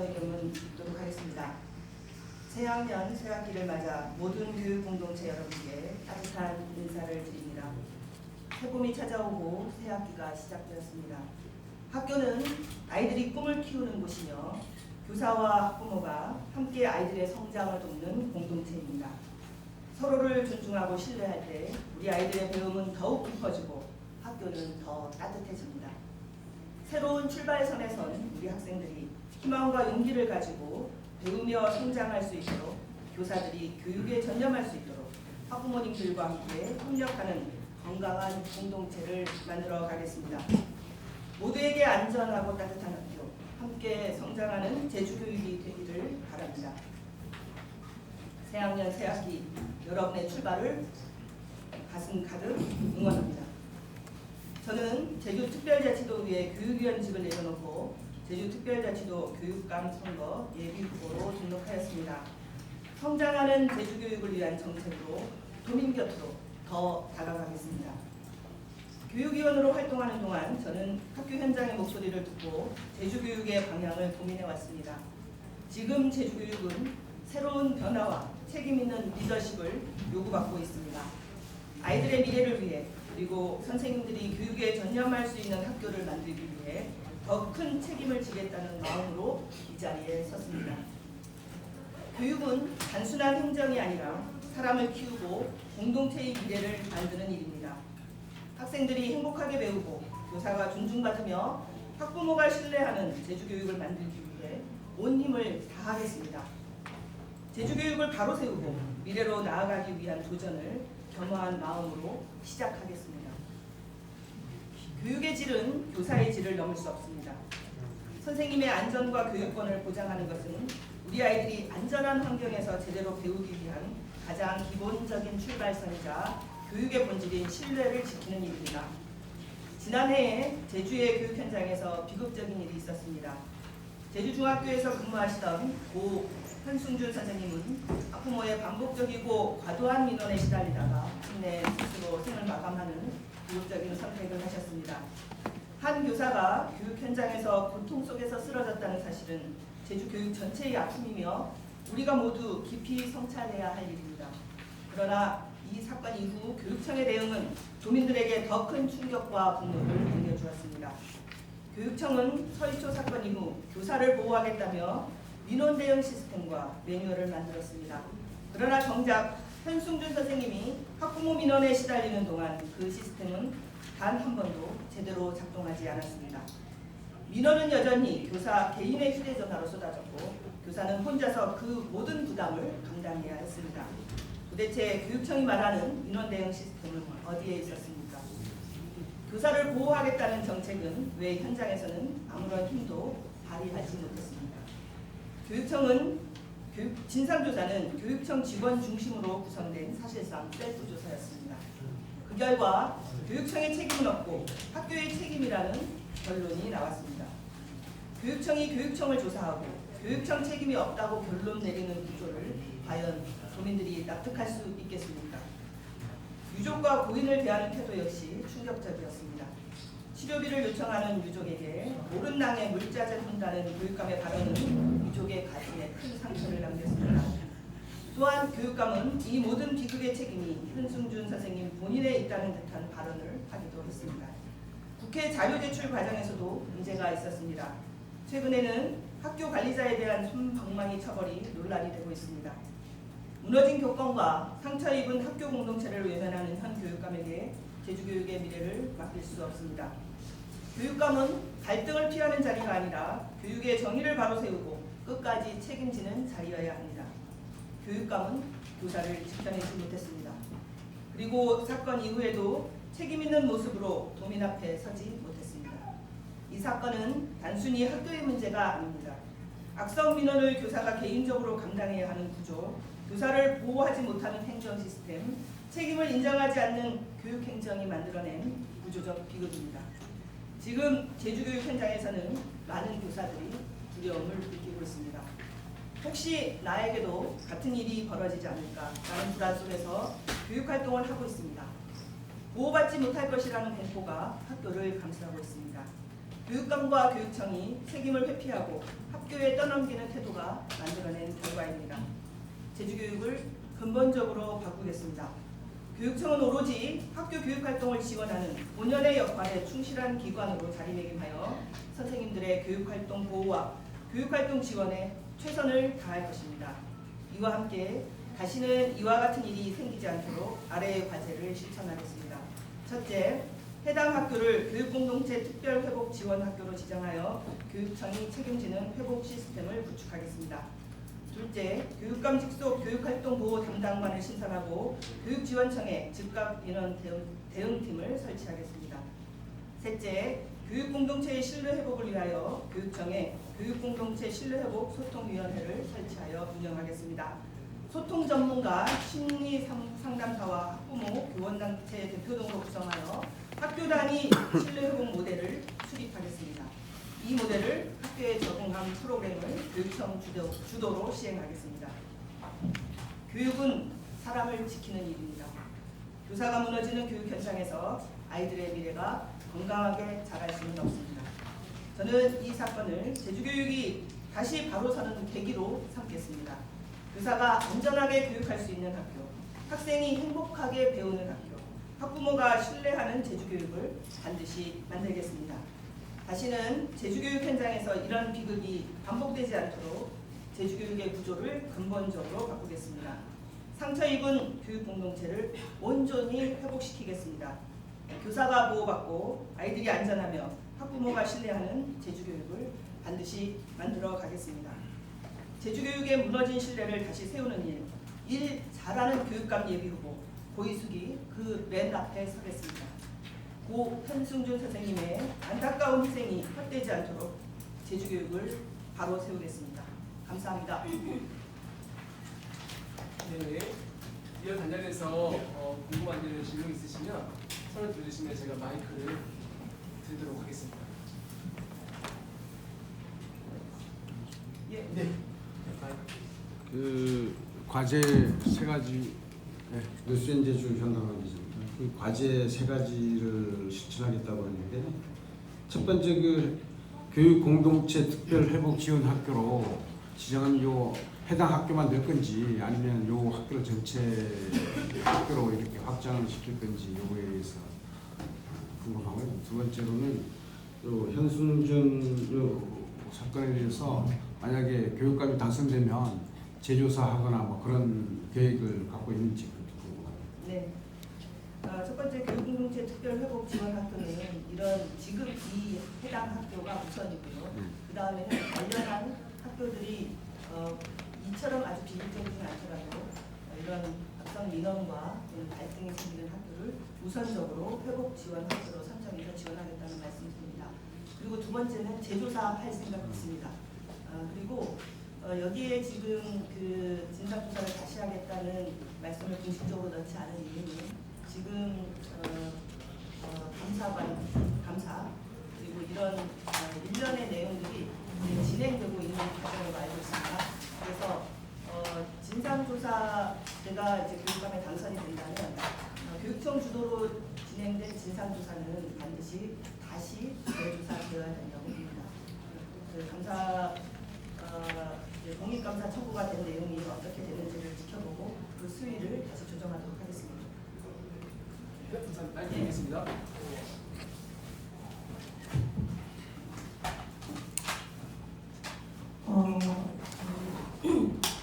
기도회견문 읽도록 하겠습니다. 새학년 새학기를 맞아 모든 교육 공동체 여러분께 따뜻한 인사를 드립니다. 새봄이 찾아오고 새학기가 시작되었습니다. 학교는 아이들이 꿈을 키우는 곳이며 교사와 학부모가 함께 아이들의 성장을 돕는 공동체입니다. 서로를 존중하고 신뢰할 때 우리 아이들의 배움은 더욱 깊어지고 학교는 더 따뜻해집니다. 새로운 출발선에 선 우리 학생들이 희망과 용기를 가지고 배우며 성장할 수 있도록 교사들이 교육에 전념할 수 있도록 학부모님들과 함께 협력하는 건강한 공동체를 만들어 가겠습니다. 모두에게 안전하고 따뜻한 학교, 함께 성장하는 제주교육이 되기를 바랍니다. 새학년 새학기 여러분의 출발을 가슴 가득 응원합니다. 저는 제주특별자치도의회 교육위원직을 내려놓고 제주특별자치도 교육감 선거 예비후보로 등록하였습니다. 성장하는 제주교육을 위한 정책으로 도민 곁으로 더 다가가겠습니다. 교육위원으로 활동하는 동안 저는 학교 현장의 목소리를 듣고 제주교육의 방향을 고민해왔습니다. 지금 제주교육은 새로운 변화와 책임있는 리더십을 요구받고 있습니다. 아이들의 미래를 위해 그리고 선생님들이 교육에 전념할 수 있는 학교를 만들기 위해 더 큰 책임을 지겠다는 마음으로 이 자리에 섰습니다. 교육은 단순한 행정이 아니라 사람을 키우고 공동체의 미래를 만드는 일입니다. 학생들이 행복하게 배우고 교사가 존중받으며 학부모가 신뢰하는 제주교육을 만들기 위해 온 힘을 다하겠습니다. 제주교육을 바로 세우고 미래로 나아가기 위한 도전을 겸허한 마음으로 시작하겠습니다. 교육의 질은 교사의 질을 넘을 수 없습니다. 선생님의 안전과 교육권을 보장하는 것은 우리 아이들이 안전한 환경에서 제대로 배우기 위한 가장 기본적인 출발선이자 교육의 본질인 신뢰를 지키는 일입니다. 지난해에 제주의 교육 현장에서 비극적인 일이 있었습니다. 제주중학교에서 근무하시던 고 현승준 선생님은 학부모의 반복적이고 과도한 민원에 시달리다가 끝내 스스로 생을 마감하는 비극적인 선택을 하셨습니다. 한 교사가 교육 현장에서 고통 속에서 쓰러졌다는 사실은 제주 교육 전체의 아픔이며 우리가 모두 깊이 성찰해야 할 일입니다. 그러나 이 사건 이후 교육청의 대응은 도민들에게 더 큰 충격과 분노를 안겨주었습니다. 교육청은 서희초 사건 이후 교사를 보호하겠다며 민원 대응 시스템과 매뉴얼을 만들었습니다. 그러나 정작 현승준 선생님이 학부모 민원에 시달리는 동안 그 시스템은 단 한 번도 제대로 작동하지 않았습니다. 민원은 여전히 교사 개인의 휴대전화로 쏟아졌고 교사는 혼자서 그 모든 부담을 감당해야 했습니다. 도대체 교육청이 말하는 민원 대응 시스템은 어디에 있었습니까? 교사를 보호하겠다는 정책은 왜 현장에서는 아무런 힘도 발휘하지 못했습니까? 교육청은 진상조사는 교육청 직원 중심으로 구성된 사실상 셀프 조사였습니다. 그 결과 교육청의 책임은 없고 학교의 책임이라는 결론이 나왔습니다. 교육청이 교육청을 조사하고 교육청 책임이 없다고 결론 내리는 구조를 과연 도민들이 납득할 수 있겠습니까? 유족과 고인을 대하는 태도 역시 충격적이었습니다. 치료비를 요청하는 유족에게 모른 낭에 물자를 푼다는 교육감의 발언은 유족의 가슴에 큰 상처를 남겼습니다. 또한 교육감은 이 모든 비극의 책임이 현승준 선생님 본인에 있다는 듯한 발언을 하기도 했습니다. 국회 자료 제출 과정에서도 문제가 있었습니다. 최근에는 학교 관리자에 대한 손방망이 처벌이 논란이 되고 있습니다. 무너진 교권과 상처 입은 학교 공동체를 외면하는 현 교육감에게 제주교육의 미래를 맡길 수 없습니다. 교육감은 갈등을 피하는 자리가 아니라 교육의 정의를 바로 세우고 끝까지 책임지는 자리여야 합니다. 교육감은 교사를 지켜내지 못했습니다. 그리고 사건 이후에도 책임있는 모습으로 도민 앞에 서지 못했습니다. 이 사건은 단순히 학교의 문제가 아닙니다. 악성 민원을 교사가 개인적으로 감당해야 하는 구조, 교사를 보호하지 못하는 행정 시스템, 책임을 인정하지 않는 교육행정이 만들어낸 구조적 비극입니다. 지금 제주교육 현장에서는 많은 교사들이 두려움을 느끼고 있습니다. 혹시 나에게도 같은 일이 벌어지지 않을까라는 불안 속에서 교육활동을 하고 있습니다. 보호받지 못할 것이라는 공포가 학교를 감싸고 있습니다. 교육감과 교육청이 책임을 회피하고 학교에 떠넘기는 태도가 만들어낸 결과입니다. 제주교육을 근본적으로 바꾸겠습니다. 교육청은 오로지 학교 교육활동을 지원하는 본연의 역할에 충실한 기관으로 자리매김하여 선생님들의 교육활동 보호와 교육활동 지원에 최선을 다할 것입니다. 이와 함께 다시는 이와 같은 일이 생기지 않도록 아래의 과제를 실천하겠습니다. 첫째, 해당 학교를 교육공동체 특별회복지원학교로 지정하여 교육청이 책임지는 회복 시스템을 구축하겠습니다. 둘째, 교육감 직속 교육활동 보호 담당관을 신설하고 교육지원청에 즉각 인원 대응팀을 설치하겠습니다. 셋째, 교육공동체의 신뢰회복을 위하여 교육청에 교육공동체 신뢰회복 소통위원회를 설치하여 운영하겠습니다. 소통 전문가, 심리상담사와 학부모, 교원단체 대표 등으로 구성하여 학교 단위 신뢰회복 모델을 수립하겠습니다. 이 모델을 학교에 적응한 프로그램을 교육청 주도로 시행하겠습니다. 교육은 사람을 지키는 일입니다. 교사가 무너지는 교육 현장에서 아이들의 미래가 건강하게 자랄 수는 없습니다. 저는 이 사건을 제주교육이 다시 바로 서는 계기로 삼겠습니다. 교사가 안전하게 교육할 수 있는 학교, 학생이 행복하게 배우는 학교, 학부모가 신뢰하는 제주교육을 반드시 만들겠습니다. 다시는 제주교육 현장에서 이런 비극이 반복되지 않도록 제주교육의 구조를 근본적으로 바꾸겠습니다. 상처 입은 교육공동체를 온전히 회복시키겠습니다. 교사가 보호받고 아이들이 안전하며 학부모가 신뢰하는 제주교육을 반드시 만들어 가겠습니다. 제주교육의 무너진 신뢰를 다시 세우는 일 잘하는 교육감 예비후보 고이숙이 그 맨 앞에 서겠습니다. 고 현승준 선생님의 안타까운 희생이 헛되지 않도록 제주교육을 바로 세우겠습니다. 감사합니다. 네, 이어 단장에서 궁금한 일 질문 있으시면 손을 들으시면 제가 마이크를 드리도록 하겠습니다. 예. 네. 그 과제 세 가지, 뉴스엔제주 현당학 기자입니다. 그 과제 세 가지를 실천하겠다고 했는데, 첫 번째 그 교육 공동체 특별 회복 지원 학교로 지정한 요 해당 학교만 될 건지 아니면 요 학교를 전체 학교로 이렇게 확장을 시킬 건지 요거에 대해서 궁금하고요. 두 번째로는 요 현순준 요 사건에 대해서 만약에 교육감이 당선되면 재조사하거나 뭐 그런 계획을 갖고 있는지 궁금합니다. 네. 첫 번째 교육공동체 특별회복지원학교는 이런 지금 이 해당 학교가 우선이고요. 그 다음에는 관련한 학교들이 이처럼 아주 비일적이지 않더라도 이런 악성 민원과 갈등이 생기는 학교를 우선적으로 회복지원학교로 선정해서 지원하겠다는 말씀드립니다. 그리고 두 번째는 재조사할 생각이 있습니다. 그리고 여기에 지금 그 진상조사를 다시 하겠다는 말씀을 공식적으로 넣지 않은 이유는 지금 감사 그리고 이런 일련의 내용들이 진행되고 있는 과정으로 알고 있습니다. 그래서 진상조사 제가 이제 교육감에 당선이 된다면 교육청 주도로 진행된 진상조사는 반드시 다시 재조사되어야 된다고 봅니다. 그 감사 공익감사 청구가 된 내용이 어떻게 되는지를 지켜보고 그 수위를 다시 조정하도록 하겠습니다. 네, 감사합니다. 알겠습니다.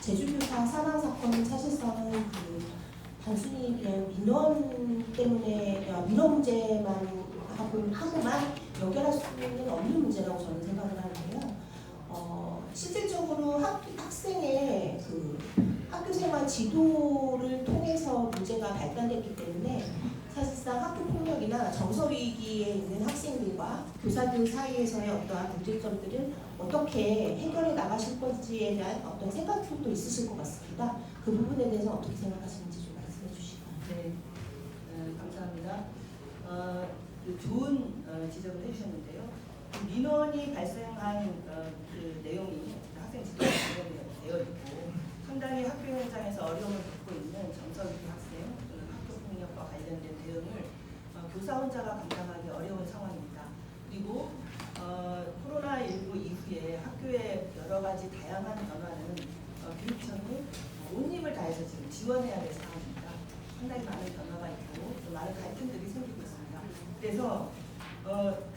제주교사 사망 사건은 사실상은 단순히 그냥 민원 때문에 민원 문제만 하고만 연결할 수는 없는 문제라고 저는 생각을 하는데요. 실질적으로 학생의 학교생활 지도를 통해서 문제가 발단됐기 때문에 사실상 학교 폭력이나 정서 위기에 있는 학생들과 교사들 사이에서의 어떠한 문제점들을 어떻게 해결해 나가실 건지에 대한 어떤 생각도 있으실 것 같습니다. 그 부분에 대해서 어떻게 생각하시는지 좀 말씀해 주시고요. 네, 감사합니다. 좋은 지적을 해주셨는데요. 민원이 발생한 그 내용이 학생 지도에 되어 있고 상당히 학교 현장에서 어려움을 겪고 있는 정서위기 학생 또는 학교 폭력과 관련된 대응을 교사 혼자가 감당하기 어려운 상황입니다. 그리고 가지 다양한 변화는 교육청이 온 힘을 다해서 지금 지원해야 될 상황입니다. 상당히 많은 변화가 있고 또 많은 갈등들이 생기고 있습니다. 그래서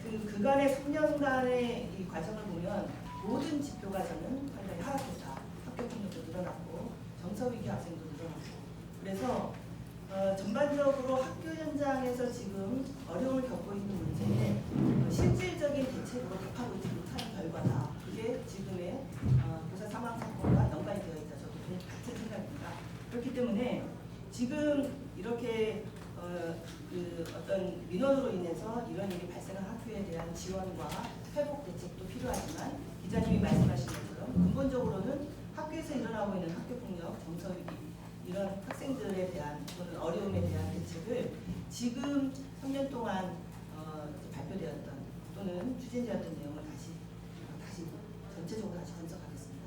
그간의 3년간의 이 과정을 보면 모든 지표가 저는 상당히 하락했다. 학교 폭력도 늘어났고 정서위기 학생도 늘어났고 그래서 전반적으로 학교 현장에서 지금 어려움을 겪고 있는 문제에 실질적인 대책으로 답하고 있지 못하는 결과다. 그게 지금의 교사 사망 사건과 연관이 되어 있다. 저도 같은 생각입니다. 그렇기 때문에 지금 이렇게 어떤 민원으로 인해서 이런 일이 발생한 학교에 대한 지원과 회복 대책도 필요하지만 기자님이 말씀하신 것처럼 근본적으로는 학교에서 일어나고 있는 학교폭력, 정서위기 이런 학생들에 대한 또는 어려움에 대한 대책을 지금 3년 동안 발표되었던 또는 추진되었던 내용을 다시 전체적으로 다시 분석하겠습니다.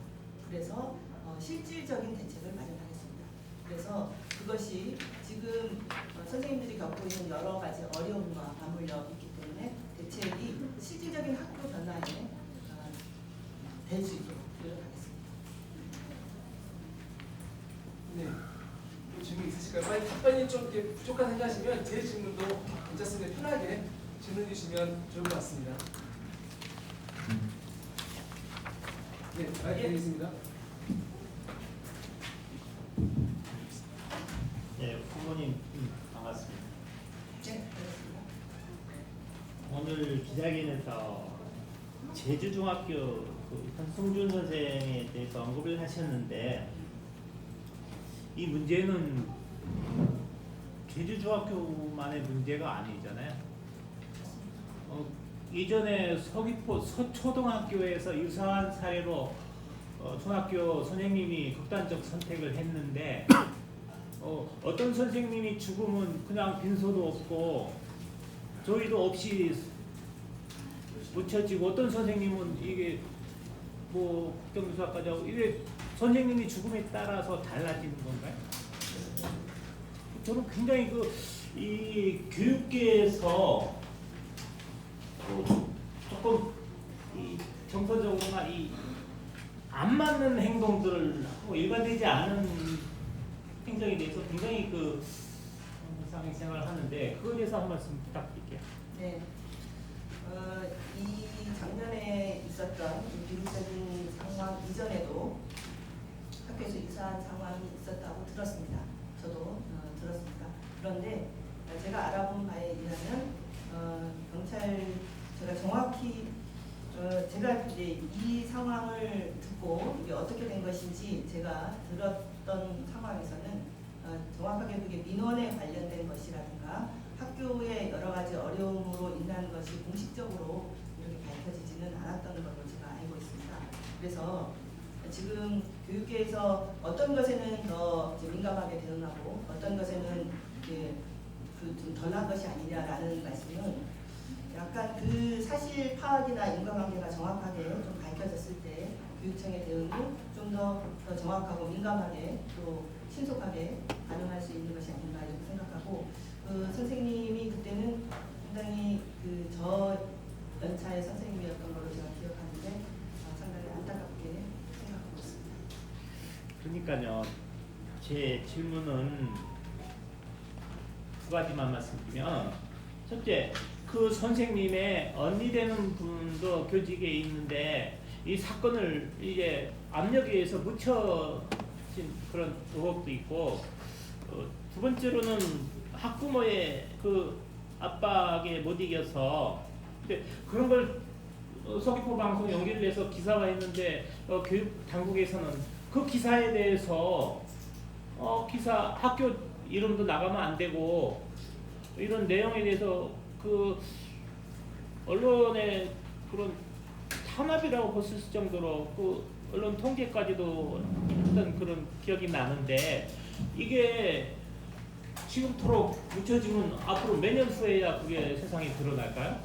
그래서 실질적인 대책을 마련하겠습니다. 그래서 그것이 지금 선생님들이 겪고 있는 여러 가지 어려움과 맞물려 있기 때문에 대책이 실질적인 학교 변화에 될 수 있도록 노력하겠습니다. 네. 또 질문 있으실까요? 답변이 좀 이렇게 부족한 생각하시면 제 질문도 괜찮습니다. 편하게 질문 주시면 좋을 것 같습니다. 네, 알겠습니다. 네, 후보님 반갑습니다. 네, 알겠습니다. 오늘 기자회견에서 제주중학교 한승준 선생에 대해서 언급을 하셨는데 이 문제는 제주중학교만의 문제가 아니잖아요. 이전에 서귀포 서초등학교에서 유사한 사례로 중학교 선생님이 극단적 선택을 했는데 어떤 선생님이 죽으면 그냥 빈소도 없고 저희도 없이 묻혀지고 어떤 선생님은 이게 뭐 국정조사까지 하고 이게 선생님이 죽음에 따라서 달라지는 건가요? 저는 굉장히 이 교육계에서 조금 이 정서적으로나 이 안 맞는 행동들을 하고 일관되지 않은 행정에 대해서 굉장히 상황 생각을 하는데 그거에 대해서 한 말씀 부탁드릴게요. 네. 이 작년에 있었던 이 비극적인 상황 이전에도 학교에서 유사한 상황이 있었다고 들었습니다. 저도 들었습니다. 그런데 제가 알아본 바에 의하면 경찰 제가 정확히 제가 이제 이 상황을 듣고 이게 어떻게 된 것인지 제가 들었던 상황에서는 정확하게 그게 민원에 관련된 것이라든가 학교의 여러 가지 어려움으로 인한 것이 공식적으로 이렇게 밝혀지지는 않았던 걸로 제가 알고 있습니다. 그래서 지금 교육계에서 어떤 것에는 더 민감하게 대응하고 어떤 것에는 좀 덜한 것이 아니냐라는 말씀은 약간 그 사실 파악이나 인과관계가 정확하게 좀 밝혀졌을 때 교육청의 대응이 좀 더 정확하고 민감하게 또 신속하게 반응할 수 있는 것이 아닌가 이렇게 생각하고 선생님이 그때는 상당히 저 연차의 선생님이었던 걸로 제가 기억하는데 상당히 안타깝게 생각하고 있습니다. 그러니까요. 제 질문은 두 가지만 말씀드리면 첫째, 그 선생님의 언니 되는 분도 교직에 있는데 이 사건을 이제 압력에 의해서 묻혀진 그런 의혹도 있고 두 번째로는 학부모의 그 압박에 못 이겨서 근데 그런 걸 서귀포 방송 연기를 해서 기사가 있는데 교육 당국에서는 그 기사에 대해서 기사 학교 이름도 나가면 안 되고 이런 내용에 대해서 그 언론의 그런 탄압이라고 볼 수 있을 정도로 그 언론 통계까지도 했던 그런 기억이 나는데 이게 지금토록 묻혀지면 앞으로 몇 년 후에야 그게 세상에 드러날까요?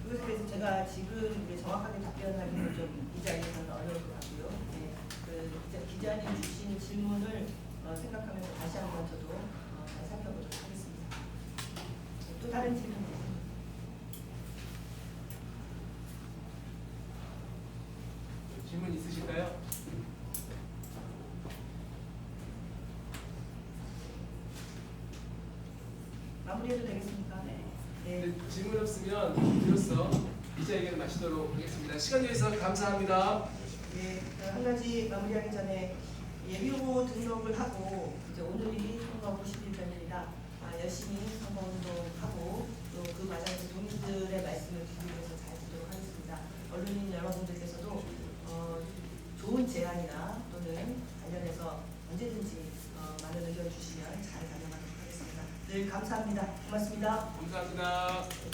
그것에 대해서 제가 지금 이제 정확하게 답변하기는 좀 이 자리에서는 어려울 것 같고요. 네, 기자님 주신 질문을 생각하면서 다시 한번 저도 잘 살펴보도록 하겠습니다. 또 다른 질문 있으십니까? 질문 있으실까요? 마무리해도 되겠습니까? 네. 네, 질문 없으면 이로써 기자회견을 마치도록 하겠습니다. 시간 내주셔서 감사합니다. 네, 한 가지 마무리하기 전에 예비후보 등록을 하고 이제 오늘이 선거 90일 전입니다. 열심히 선거운동하고 또 그 과정에서 동의들의 말씀을 듣기 위해서 잘 듣도록 하겠습니다. 언론인 여러분들께서도 좋은 제안이나 또는 관련해서 언제든지 많은 의견 주시면 잘 반영하도록 하겠습니다. 늘 감사합니다. 고맙습니다. 감사합니다.